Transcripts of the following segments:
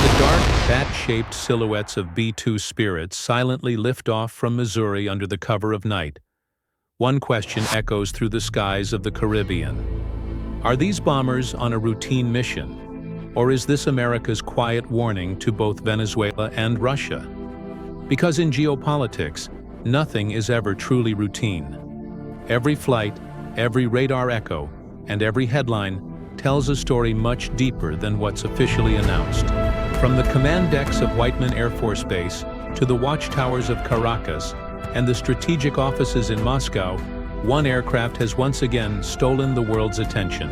The dark, bat-shaped silhouettes of B-2 Spirits silently lift off from Missouri under the cover of night. One question echoes through the skies of the Caribbean. Are these bombers on a routine mission? Or is this America's quiet warning to both Venezuela and Russia? Because in geopolitics, nothing is ever truly routine. Every flight, every radar echo, and every headline tells a story much deeper than what's officially announced. From the command decks of Whiteman Air Force Base to the watchtowers of Caracas and the strategic offices in Moscow, one aircraft has once again stolen the world's attention: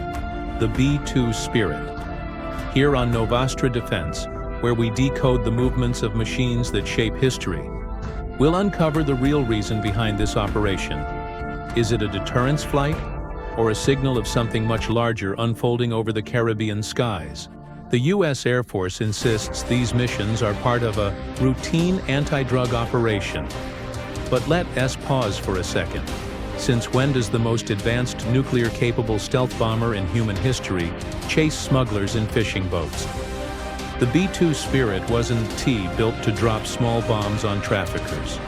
the B-2 Spirit. Here on Novastra Defense, where we decode the movements of machines that shape history, we'll uncover the real reason behind this operation. Is it a deterrence flight, or a signal of something much larger unfolding over the Caribbean skies? The U.S. Air Force insists these missions are part of a routine anti-drug operation. But let us pause for a second. Since when does the most advanced nuclear-capable stealth bomber in human history chase smugglers in fishing boats? The B-2 Spirit wasn't built to drop small bombs on traffickers.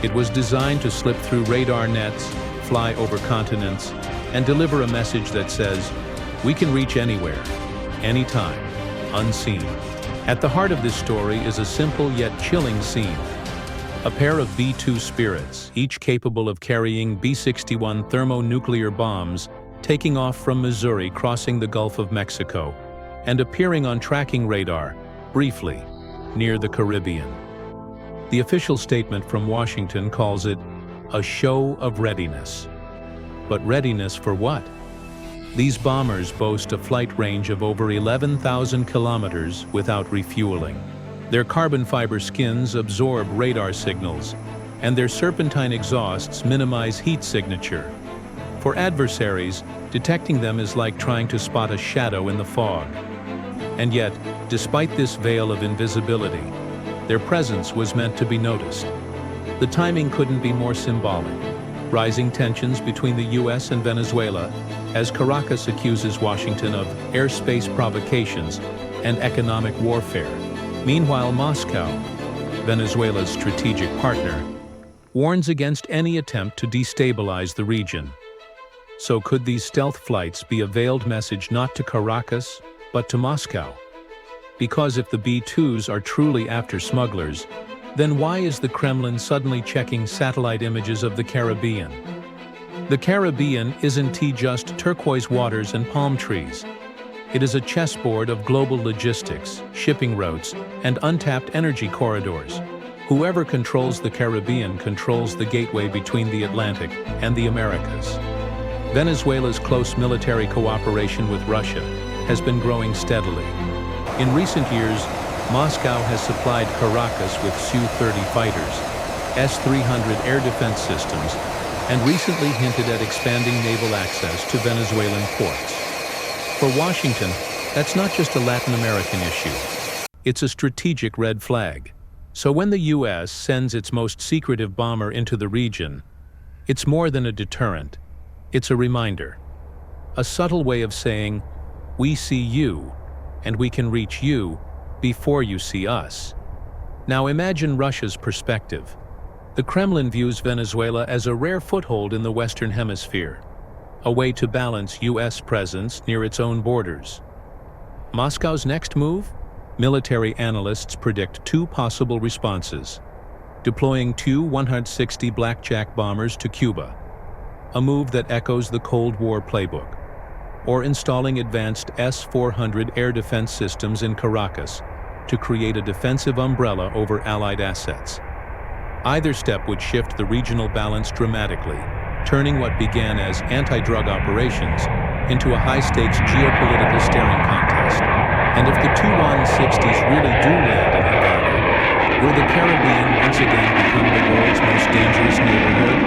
It was designed to slip through radar nets, fly over continents, and deliver a message that says, we can reach anywhere, anytime, unseen. At the heart of this story is a simple yet chilling scene. A pair of B-2 Spirits, each capable of carrying B-61 thermonuclear bombs, taking off from Missouri, crossing the Gulf of Mexico, and appearing on tracking radar, briefly, near the Caribbean. The official statement from Washington calls it a show of readiness. But readiness for what? These bombers boast a flight range of over 11,000 kilometers without refueling. Their carbon fiber skins absorb radar signals, and their serpentine exhausts minimize heat signature. For adversaries, detecting them is like trying to spot a shadow in the fog. And yet, despite this veil of invisibility, their presence was meant to be noticed. The timing couldn't be more symbolic. Rising tensions between the U.S. and Venezuela as Caracas accuses Washington of airspace provocations and economic warfare. Meanwhile, Moscow, Venezuela's strategic partner, warns against any attempt to destabilize the region. So could these stealth flights be a veiled message not to Caracas, but to Moscow? Because if the B-2s are truly after smugglers, then why is the Kremlin suddenly checking satellite images of the Caribbean? The Caribbean isn't just turquoise waters and palm trees. It is a chessboard of global logistics, shipping routes, and untapped energy corridors. Whoever controls the Caribbean controls the gateway between the Atlantic and the Americas. Venezuela's close military cooperation with Russia has been growing steadily. In recent years, Moscow has supplied Caracas with Su-30 fighters, S-300 air defense systems, and recently hinted at expanding naval access to Venezuelan ports. For Washington, that's not just a Latin American issue. It's a strategic red flag. So when the U.S. sends its most secretive bomber into the region, it's more than a deterrent. It's a reminder. A subtle way of saying, we see you, and we can reach you before you see us. Now imagine Russia's perspective. The Kremlin views Venezuela as a rare foothold in the Western Hemisphere, a way to balance U.S. presence near its own borders. Moscow's next move? Military analysts predict two possible responses: deploying two 160 Blackjack bombers to Cuba, a move that echoes the Cold War playbook, or installing advanced S-400 air defense systems in Caracas to create a defensive umbrella over Allied assets. Either step would shift the regional balance dramatically, turning what began as anti-drug operations into a high-stakes geopolitical staring contest. And if the two 160s really do land in Havana, will the Caribbean once again become the world's most dangerous neighborhood?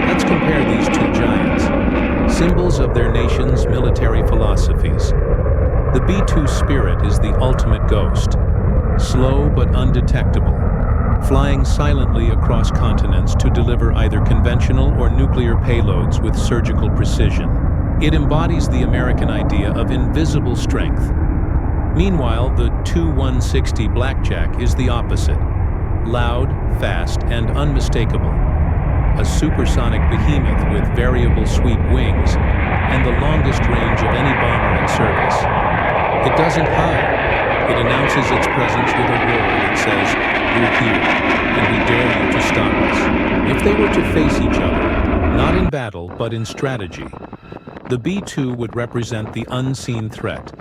Let's compare these two giants, symbols of their nation's military philosophies. The B-2 Spirit is the ultimate ghost, slow but undetectable, flying silently across continents to deliver either conventional or nuclear payloads with surgical precision. It embodies the American idea of invisible strength. Meanwhile, the Tu-160 Blackjack is the opposite. Loud, fast, and unmistakable. A supersonic behemoth with variable sweep wings and the longest range of any bomber in service. It doesn't hide. It announces its presence with a roar that says, "We're here, and we dare you to stop us." If they were to face each other, not in battle but in strategy, the B-2 would represent the unseen threat,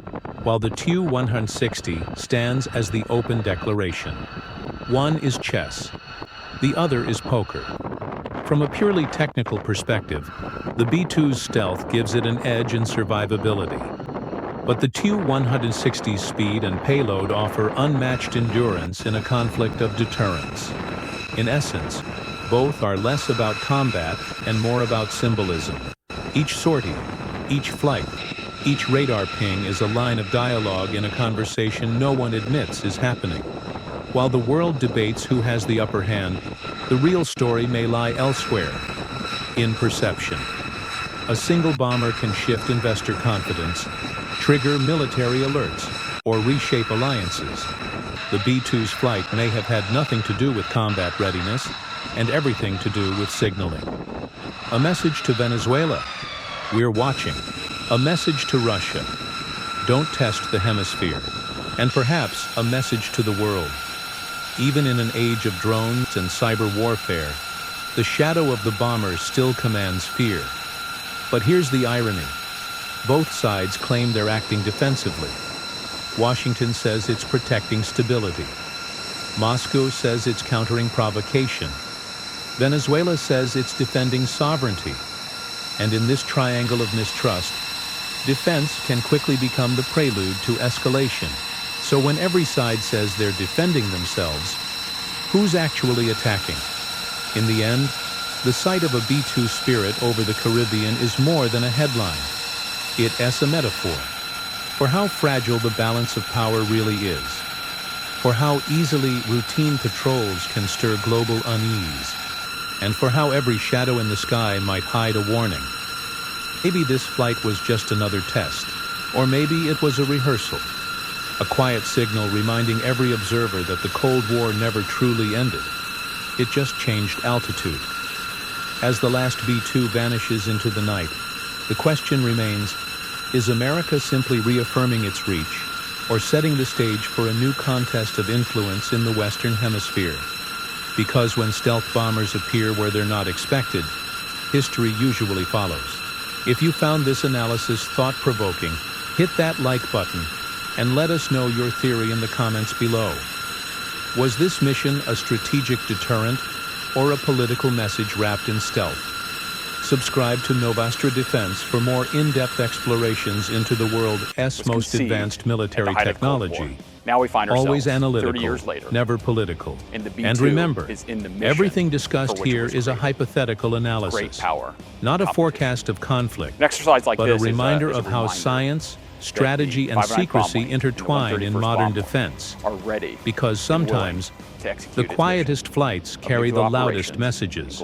while the Tu-160 stands as the open declaration. One is chess, the other is poker. From a purely technical perspective, the B-2's stealth gives it an edge in survivability. But the Tu-160's speed and payload offer unmatched endurance in a conflict of deterrence. In essence, both are less about combat and more about symbolism. Each sortie, each flight, each radar ping is a line of dialogue in a conversation no one admits is happening. While the world debates who has the upper hand, the real story may lie elsewhere, in perception. A single bomber can shift investor confidence, trigger military alerts, or reshape alliances. The B-2's flight may have had nothing to do with combat readiness and everything to do with signaling. A message to Venezuela: we're watching. A message to Russia: don't test the hemisphere. And perhaps a message to the world: even in an age of drones and cyber warfare, the shadow of the bomber still commands fear. But here's the irony. Both sides claim they're acting defensively. Washington says it's protecting stability. Moscow says it's countering provocation. Venezuela says it's defending sovereignty. And in this triangle of mistrust, defense can quickly become the prelude to escalation. So when every side says they're defending themselves, who's actually attacking? In the end, the sight of a B-2 Spirit over the Caribbean is more than a headline. It's a metaphor for how fragile the balance of power really is, for how easily routine patrols can stir global unease, and for how every shadow in the sky might hide a warning. Maybe this flight was just another test, or maybe it was a rehearsal. A quiet signal reminding every observer that the Cold War never truly ended. It just changed altitude. As the last B-2 vanishes into the night, the question remains, is America simply reaffirming its reach, or setting the stage for a new contest of influence in the Western Hemisphere? Because when stealth bombers appear where they're not expected, history usually follows. If you found this analysis thought-provoking, hit that like button and let us know your theory in the comments below. Was this mission a strategic deterrent or a political message wrapped in stealth? Subscribe to Novastra Defense for more in-depth explorations into the world's most advanced military technology. Now we find ourselves always analytical, 30 years later, never political. And the B-2 and remember, is in the mission everything discussed here is a created. hypothetical analysis, Great power, not a forecast of conflict, an exercise like but this a reminder is a of how reminder science, strategy, and secrecy intertwine in modern defense. Are ready because sometimes to execute the its quietest mission. flights carry the loudest messages.